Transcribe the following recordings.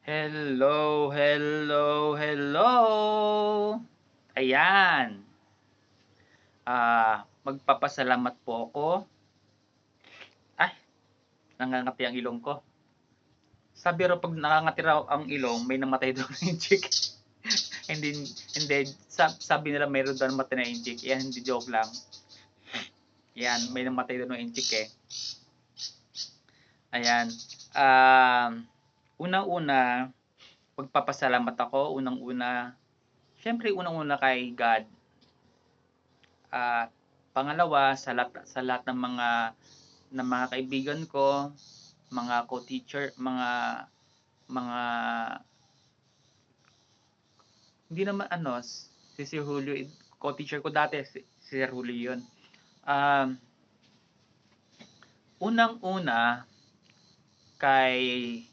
Hello, hello, hello! Ayan, magpapasalamat po ako. Ay, nangangati ang ilong ko. Sabi raw 'pag nangangati raw ang ilong, may namatay daw na inchik. Hindi, hindi, sabi nila mayroon daw namatay na inchik. Yan, hindi joke lang. Yan, may namatay daw na inchik eh. Ayan, unang-una, magpapasalamat ako. Unang-una, syempre unang-una kay God. At pangalawa, sa lahat ng mga kaibigan ko, mga co-teacher, mga hindi naman ano, si Sir Julio, co-teacher ko dati, si Sir Julio 'yun. Um, Unang-una kay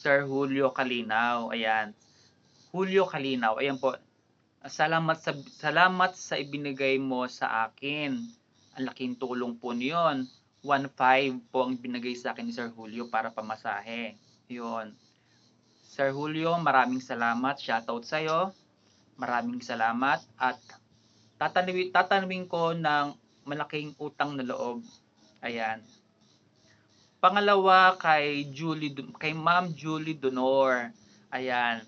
Sir Julio Calinaw, ayan. Julio Calinaw, ayan po. Salamat sa ibinigay mo sa akin. Ang laking tulong po niyon. 1.5 po ang binigay sa akin ni Sir Julio para pamasahe. 'Yun. Sir Julio, maraming salamat. Shoutout sa'yo. Maraming salamat at tatanungin ko ng malaking utang na loob. Ayan. Pangalawa kay Ma'am Julie Donor. Ayan.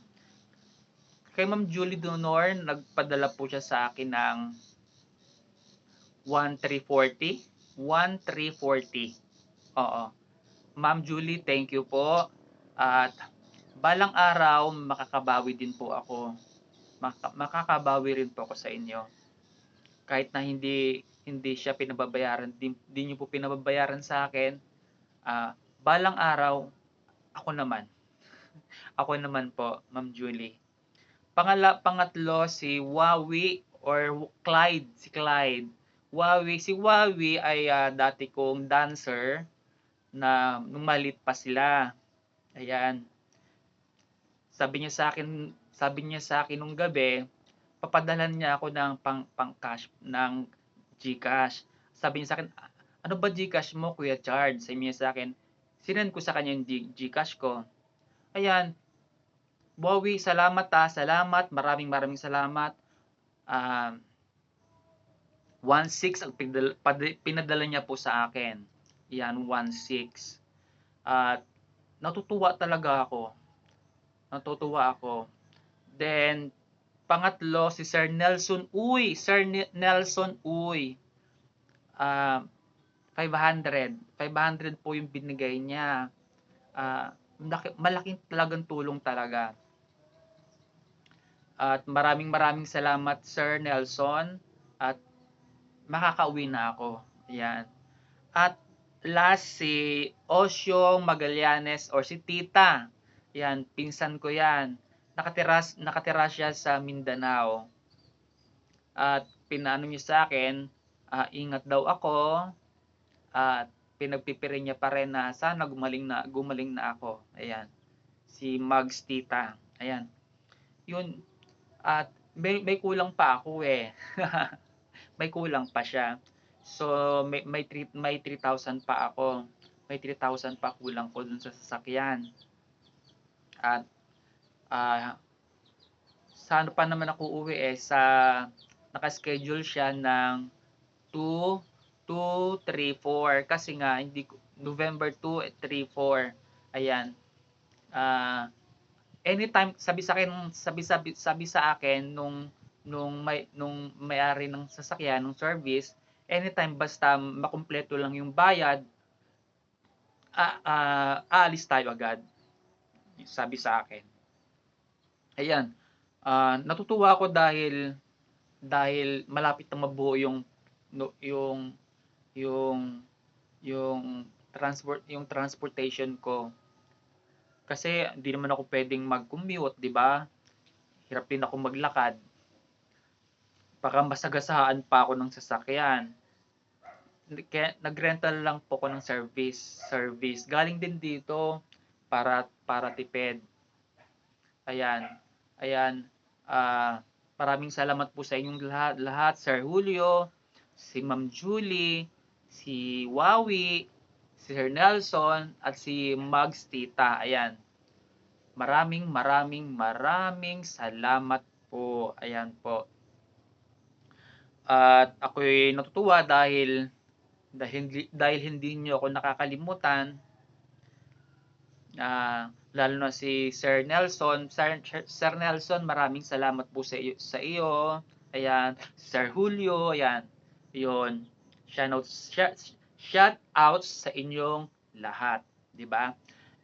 Kay Ma'am Julie Donor, nagpadala po siya sa akin ng 1,340. 1,340. Oo. Ma'am Julie, thank you po. At balang araw, makakabawi din po ako. Makakabawi rin po ako sa inyo. Kahit na hindi hindi siya pinababayaran, di niyo po pinababayaran sa akin, balang araw, ako naman. Ako naman po, Ma'am Julie. Pangatlo, si Wawi or Clyde, si Clyde. Si Wawi ay dati kong dancer na nung maliit pa sila. Ayan. Sabi niya sa akin nung gabi, papadalan niya ako ng pang cash ng GCash. Sabi niya sa akin, ano ba GCash mo, Kuya Chard? Sabi niya sa akin, sinend ko sa kanya yung GCash ko. Ayan, Bowie, salamat salamat, maraming maraming salamat. 1.6 ang pinadala niya po sa akin. Yan, 1.6. At natutuwa talaga ako. Natutuwa ako. Then, pangatlo, si Sir Nelson Uy. Sir Nelson Uy. 500. 500 po yung binigay niya. Malaking talagang tulong talaga. At maraming maraming salamat Sir Nelson. At makakauwi na ako. Ayan. At last, si Osyo Magallanes or si Tita. Yan, pinsan ko yan. Nakatira siya sa Mindanao. At pinaano niya sa akin, ingat daw ako. At pinagpipiri niya pa rin na sana gumaling na ako. Ayan. Si Mags Tita. Ayan. Yun. At may kulang pa ako eh. May kulang pa siya. So may 3,000 pa ako. May 3,000 pa kulang ko dun sa sasakyan. At sa ano pa naman ako uuwi eh, sa naka-schedule siya ng 2, 2, 3, 4 kasi nga hindi November 2, 3, 4. Ayan. Anytime sabi sa akin nung may-ari ng sasakyan, ng service, anytime basta makumpleto lang yung bayad, aalis tayo agad. Sabi sa akin. Ayan. Natutuwa ako dahil malapit na mabuo yung yung yung transportation ko. Kasi hindi naman ako pwedeng mag-commute, 'di ba? Hirap din ako maglakad. Baka masagasaan pa ako ng sasakyan. Kaya nag-rental lang po ako ng service. Galing din dito para tipid. Ayan. Ayan. Maraming salamat po sa inyong lahat, Sir Julio, si Ma'am Julie, si Wawi, si Sir Nelson, at si Mags Tita. Ayan. Maraming maraming maraming salamat po. Ayan po. At ako'y natutuwa dahil hindi niyo ako nakakalimutan. Lalo na si Sir Nelson. Sir Nelson, maraming salamat po sa iyo. Ayan, Sir Julio, ayan. 'Yon. Shout out sa inyong lahat, 'di ba?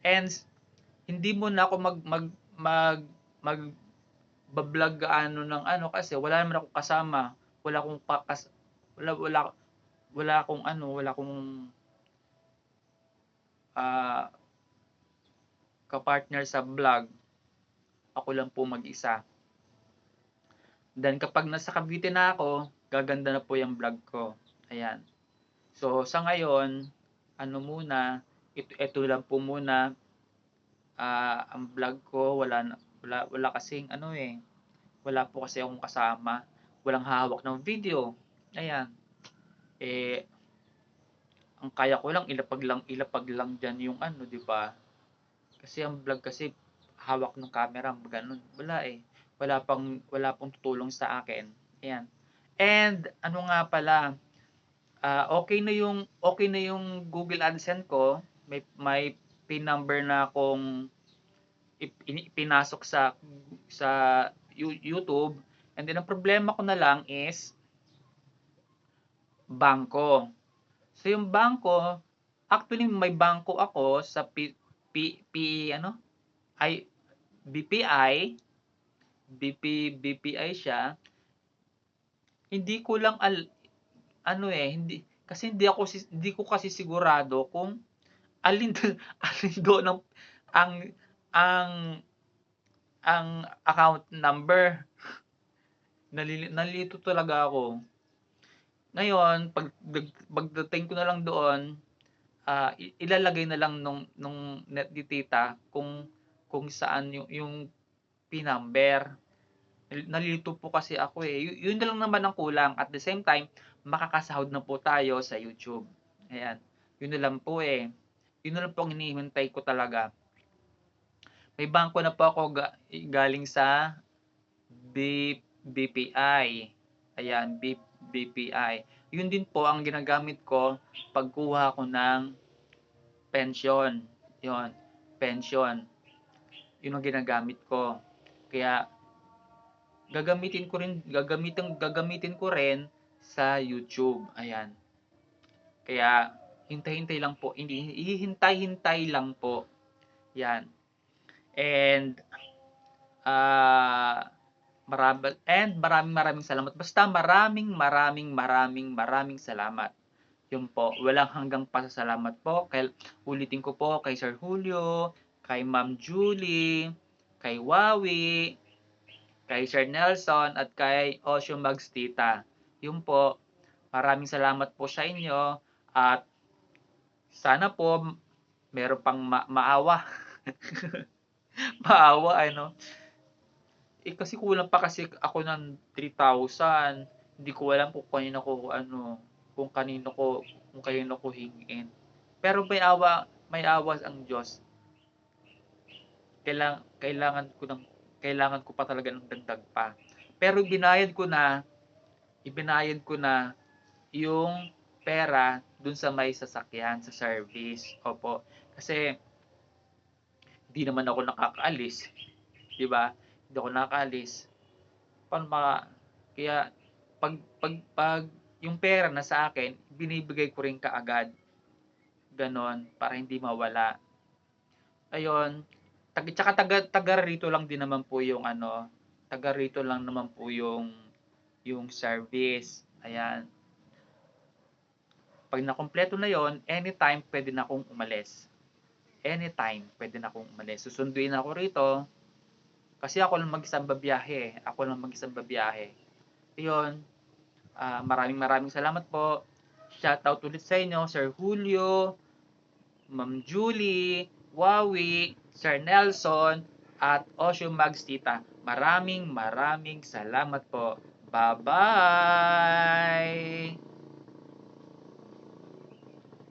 And hindi mo na ako mag vlog ng ano kasi wala naman akong kasama. Wala akong wala wala wala akong wala akong ah, ka-partner sa vlog. Ako lang po mag-isa. Then kapag nasa Cavite na ako, gaganda na po yung vlog ko. Ayan. So sa ngayon, ito lang po muna ang vlog ko. Wala kasing wala po kasi akong kasama. Walang hawak ng video. Ayan. Ang kaya ko lang ilapag lang diyan yung di ba? Kasi ang vlog kasi hawak ng camera, ganun. Wala pong tutulong sa akin. Ayan. And ano nga pala, okay na yung Google AdSense ko. May PIN number na akong pinasok sa YouTube. And then ang problema ko na lang is bangko. So yung bangko, actually may bangko ako sa BPI siya. Hindi ko lang hindi ko kasi sigurado kung alin alin doon ang ang account number. Nalilito talaga ako. Ngayon, pagdating ko na lang doon, ilalagay na lang nung net ni tita kung saan yung PIN number. Nalilito po kasi ako yun na lang naman ang kulang. At the same time, makakasahod na po tayo sa YouTube. Ayan. Yun na lang po Yun na lang po ang hinihintay ko talaga. May bangko na po ako galing sa BPI. Ayan, BPI. Yun din po ang ginagamit ko pagkuha ko ng pension. Yun, pension. Yun ang ginagamit ko. Kaya gagamitin ko rin sa YouTube. Ayan. Kaya hintay-hintay lang po. Hindi hihintay-hintay lang po. Yan. And maraming salamat. Basta maraming salamat. Yun po, walang hanggang pasasalamat po. Ulitin ko po kay Sir Julio, kay Ma'am Julie, kay Wawi, kay Sir Nelson, at kay Osyo Mags Tita. Yun po, maraming salamat po sa inyo. At sana po meron pang maawa. Maawa, kasi kulang pa kasi ako ng 3,000. Hindi ko alam kung kanino ko hingin. Pero may awa ang Diyos. Kailangan ko pa talaga ng dagdag pa. Pero ibinayad ko na yung pera dun sa may sasakyan sa service. Opo. Kasi hindi naman ako nakakaalis. 'Di ba? Hindi ako nakakaalis. Kaya pag yung pera na sa akin, binibigay ko rin kaagad. Ganon, para hindi mawala. Ayun, taga rito lang din naman po yung taga rito lang naman po yung service. Ayan. Pag nakumpleto na yon, anytime pwede na akong umalis. Anytime pwede na akong umalis. Susunduin ako rito kasi ako lang mag-isang babiyahe. Yun. Maraming salamat po. Shoutout ulit sa inyo, Sir Julio, Ma'am Julie, Wawi, Sir Nelson, at Osyo Mags Tita. Maraming salamat po. Bye-bye!